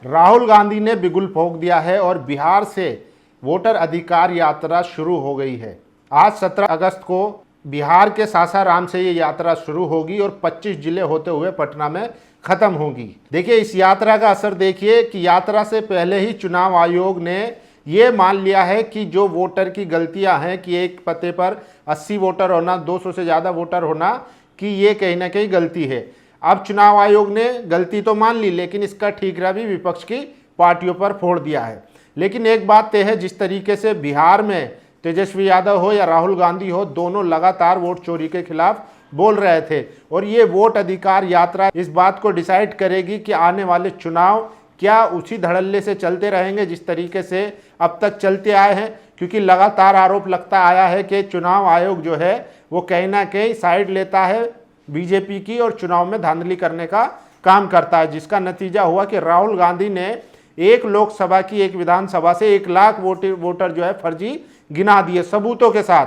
राहुल गांधी ने बिगुल फूंक दिया है और बिहार से वोटर अधिकार यात्रा शुरू हो गई है। आज 17 अगस्त को बिहार के सासाराम से ये यात्रा शुरू होगी और 25 जिले होते हुए पटना में खत्म होगी। देखिए, इस यात्रा का असर देखिए कि यात्रा से पहले ही चुनाव आयोग ने ये मान लिया है कि जो वोटर की गलतियां हैं कि एक पते पर 80 वोटर होना, 200 से ज़्यादा वोटर होना, कि ये कहीं ना कहीं गलती है। अब चुनाव आयोग ने गलती तो मान ली, लेकिन इसका ठीकरा भी विपक्ष की पार्टियों पर फोड़ दिया है। लेकिन एक बात तय है, जिस तरीके से बिहार में तेजस्वी यादव हो या राहुल गांधी हो, दोनों लगातार वोट चोरी के खिलाफ बोल रहे थे और ये वोट अधिकार यात्रा इस बात को डिसाइड करेगी कि आने वाले चुनाव क्या उसी धड़ल्ले से चलते रहेंगे जिस तरीके से अब तक चलते आए हैं। क्योंकि लगातार आरोप लगता आया है कि चुनाव आयोग जो है वो कहीं ना कहीं साइड लेता है बीजेपी की और चुनाव में धांधली करने का काम करता है, जिसका नतीजा हुआ कि राहुल गांधी ने एक लोकसभा की एक विधानसभा से 1 लाख वोटर जो है फर्जी गिना दिए सबूतों के साथ,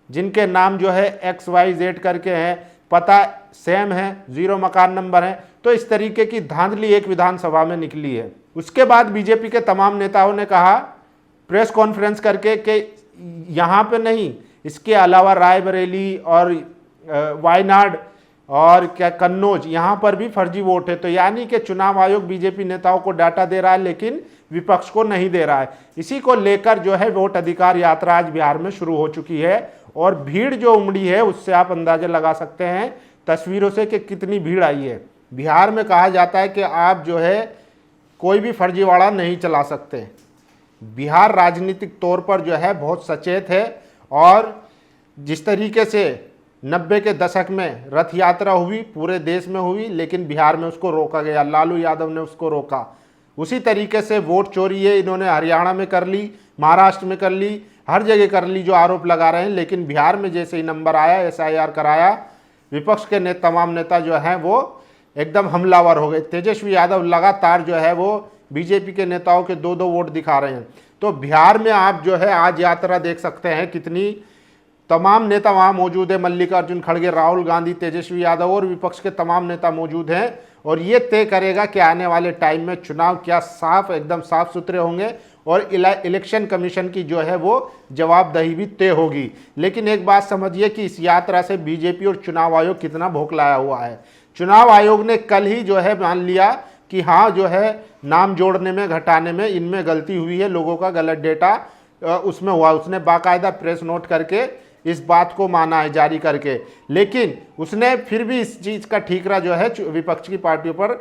जिनके नाम जो है XYZ करके हैं, पता सेम है, 0 मकान नंबर है। तो इस तरीके की धांधली एक विधानसभा में निकली है। उसके बाद बीजेपी के तमाम नेताओं ने कहा प्रेस कॉन्फ्रेंस करके कि यहाँ पे नहीं, इसके अलावा रायबरेली और वायनाड और क्या कन्नौज, यहाँ पर भी फर्जी वोट है। तो यानी कि चुनाव आयोग बीजेपी नेताओं को डाटा दे रहा है लेकिन विपक्ष को नहीं दे रहा है। इसी को लेकर जो है वोट अधिकार यात्रा आज बिहार में शुरू हो चुकी है और भीड़ जो उमड़ी है उससे आप अंदाजा लगा सकते हैं तस्वीरों से कि कितनी भीड़ आई है। बिहार में कहा जाता है कि आप जो है कोई भी फर्जीवाड़ा नहीं चला सकते। बिहार राजनीतिक तौर पर जो है बहुत सचेत है और जिस तरीके से 90 के दशक में रथ यात्रा हुई, पूरे देश में हुई, लेकिन बिहार में उसको रोका गया, लालू यादव ने उसको रोका। उसी तरीके से वोट चोरी है इन्होंने हरियाणा में कर ली, महाराष्ट्र में कर ली, हर जगह कर ली जो आरोप लगा रहे हैं। लेकिन बिहार में जैसे ही नंबर आया, SIR कराया, विपक्ष के तमाम नेता जो हैं वो एकदम हमलावर हो गए। तेजस्वी यादव लगातार जो है वो बीजेपी के नेताओं के 2-2 वोट दिखा रहे हैं। तो बिहार में आप जो है आज यात्रा देख सकते हैं, कितनी तमाम नेता वहाँ मौजूद है। मल्लिकार्जुन खड़गे, राहुल गांधी, तेजस्वी यादव और विपक्ष के तमाम नेता मौजूद हैं और ये तय करेगा कि आने वाले टाइम में चुनाव क्या एकदम साफ सुथरे होंगे और इलेक्शन कमीशन की जो है वो जवाबदेही भी तय होगी। लेकिन एक बात समझिए कि इस यात्रा से बीजेपी और चुनाव आयोग कितना भौंकलाया हुआ है। चुनाव आयोग ने कल ही जो है मान लिया कि हाँ जो है नाम जोड़ने में, घटाने में इनमें गलती हुई है, लोगों का गलत डेटा उसमें हुआ। उसने बाकायदा प्रेस नोट करके इस बात को माना है जारी करके, लेकिन उसने फिर भी इस चीज़ का ठीकरा जो है विपक्ष की पार्टियों पर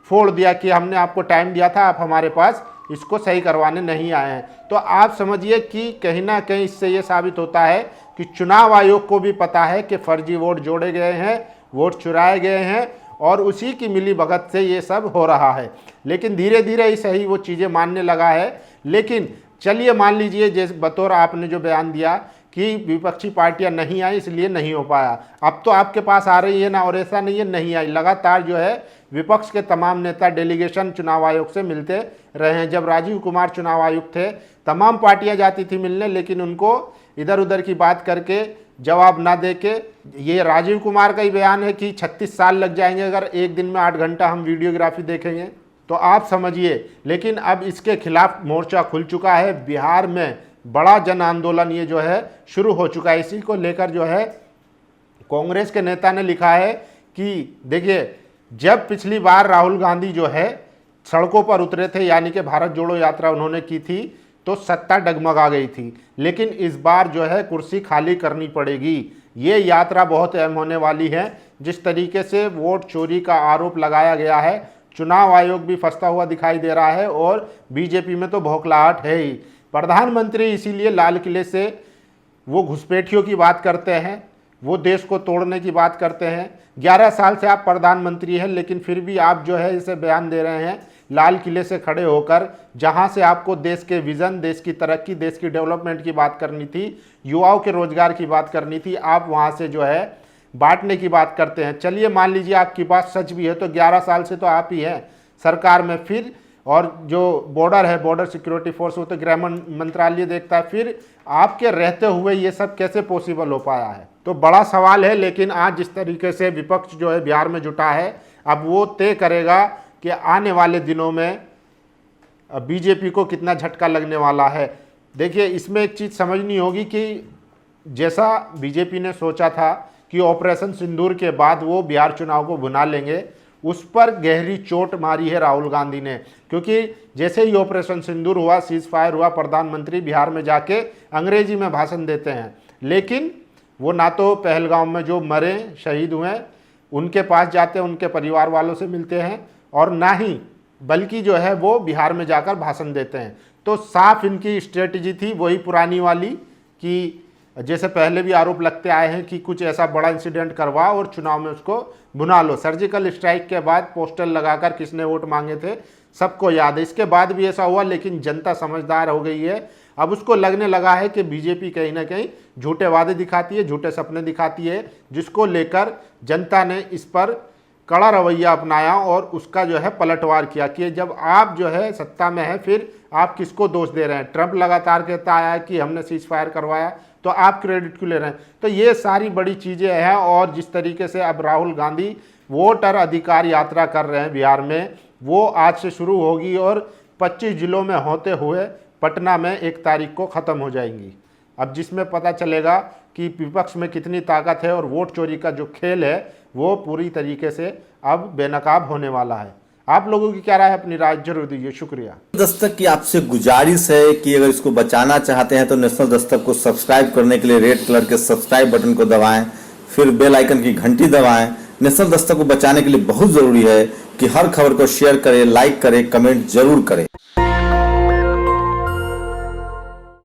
फोड़ दिया कि हमने आपको टाइम दिया था, आप हमारे पास इसको सही करवाने नहीं आए हैं। तो आप समझिए कि कहीं ना कहीं इससे ये साबित होता है कि चुनाव आयोग को भी पता है कि फर्जी वोट जोड़े गए हैं, वोट चुराए गए हैं और उसी की मिली भगत से ये सब हो रहा है। लेकिन धीरे धीरे ही सही वो चीज़ें मानने लगा है। लेकिन चलिए मान लीजिए जैसे बतौर आपने जो बयान दिया कि विपक्षी पार्टियां नहीं आई इसलिए नहीं हो पाया, अब तो आपके पास आ रही है ना, और ऐसा नहीं है नहीं आई, लगातार जो है विपक्ष के तमाम नेता डेलीगेशन चुनाव आयोग से मिलते रहे हैं। जब राजीव कुमार चुनाव आयुक्त थे तमाम पार्टियां जाती थी मिलने, लेकिन उनको इधर उधर की बात करके जवाब ना दे के, ये राजीव कुमार का ही बयान है कि 36 साल लग जाएंगे अगर एक दिन में 8 घंटा हम वीडियोग्राफी देखेंगे, तो आप समझिए। लेकिन अब इसके खिलाफ मोर्चा खुल चुका है, बिहार में बड़ा जन आंदोलन ये जो है शुरू हो चुका है। इसी को लेकर जो है कांग्रेस के नेता ने लिखा है कि देखिए, जब पिछली बार राहुल गांधी जो है सड़कों पर उतरे थे, यानी कि भारत जोड़ो यात्रा उन्होंने की थी, तो सत्ता डगमगा गई थी। लेकिन इस बार जो है कुर्सी खाली करनी पड़ेगी। ये यात्रा बहुत अहम होने वाली है। जिस तरीके से वोट चोरी का आरोप लगाया गया है, चुनाव आयोग भी फंसता हुआ दिखाई दे रहा है और बीजेपी में तो भौखलाहट है ही। प्रधानमंत्री इसीलिए लाल किले से वो घुसपैठियों की बात करते हैं, वो देश को तोड़ने की बात करते हैं। 11 साल से आप प्रधानमंत्री हैं, लेकिन फिर भी आप जो है इसे बयान दे रहे हैं लाल किले से खड़े होकर, जहां से आपको देश के विजन, देश की तरक्की, देश की डेवलपमेंट की बात करनी थी, युवाओं के रोजगार की बात करनी थी, आप वहां से जो है बांटने की बात करते हैं। चलिए मान लीजिए आपकी बात सच भी है, तो 11 साल से तो आप ही हैं सरकार में, फिर और जो बॉर्डर है, बॉर्डर सिक्योरिटी फोर्स, वो तो गृह मंत्रालय देखता है, फिर आपके रहते हुए ये सब कैसे पॉसिबल हो पाया है? तो बड़ा सवाल है। लेकिन आज जिस तरीके से विपक्ष जो है बिहार में जुटा है, अब वो तय करेगा कि आने वाले दिनों में बीजेपी को कितना झटका लगने वाला है। देखिए, इसमें एक चीज़ समझनी होगी कि जैसा बीजेपी ने सोचा था कि ऑपरेशन सिंदूर के बाद वो बिहार चुनाव को भुना लेंगे, उस पर गहरी चोट मारी है राहुल गांधी ने। क्योंकि जैसे ही ऑपरेशन सिंदूर हुआ, सीज फायर हुआ, प्रधानमंत्री बिहार में जाके अंग्रेजी में भाषण देते हैं, लेकिन वो ना तो पहलगाम में जो मरे शहीद हुए उनके पास जाते हैं, उनके परिवार वालों से मिलते हैं, और ना ही बल्कि जो है वो बिहार में जाकर भाषण देते हैं। तो साफ इनकी स्ट्रेटजी थी वही पुरानी वाली कि जैसे पहले भी आरोप लगते आए हैं कि कुछ ऐसा बड़ा इंसिडेंट करवा और चुनाव में उसको भुना लो। सर्जिकल स्ट्राइक के बाद पोस्टर लगाकर किसने वोट मांगे थे सबको याद है। इसके बाद भी ऐसा हुआ, लेकिन जनता समझदार हो गई है। अब उसको लगने लगा है कि बीजेपी कहीं ना कहीं झूठे वादे दिखाती है, झूठे सपने दिखाती है, जिसको लेकर जनता ने इस पर कड़ा रवैया अपनाया और उसका जो है पलटवार किया कि जब आप जो है सत्ता में है फिर आप किसको दोष दे रहे हैं। ट्रंप लगातार कहता आया है कि हमने सीज फायर करवाया, तो आप क्रेडिट क्यों ले रहे हैं। तो ये सारी बड़ी चीज़ें हैं। और जिस तरीके से अब राहुल गांधी वोटर अधिकार यात्रा कर रहे हैं बिहार में, वो आज से शुरू होगी और 25 जिलों में होते हुए पटना में 1 तारीख को ख़त्म हो जाएंगी। अब जिसमें पता चलेगा कि विपक्ष में कितनी ताकत है और वोट चोरी का जो खेल है वो पूरी तरीके से अब बेनकाब होने वाला है। आप लोगों की क्या राय है, अपनी राय जरूर दीजिए। शुक्रिया। दस्तक की आपसे गुजारिश है कि अगर इसको बचाना चाहते हैं तो नेशनल दस्तक को सब्सक्राइब करने के लिए रेड कलर के सब्सक्राइब बटन को दबाएं, फिर बेल आइकन की घंटी दबाएं। नेशनल दस्तक को बचाने के लिए बहुत जरूरी है कि हर खबर को शेयर करें, लाइक करें, कमेंट जरूर करें।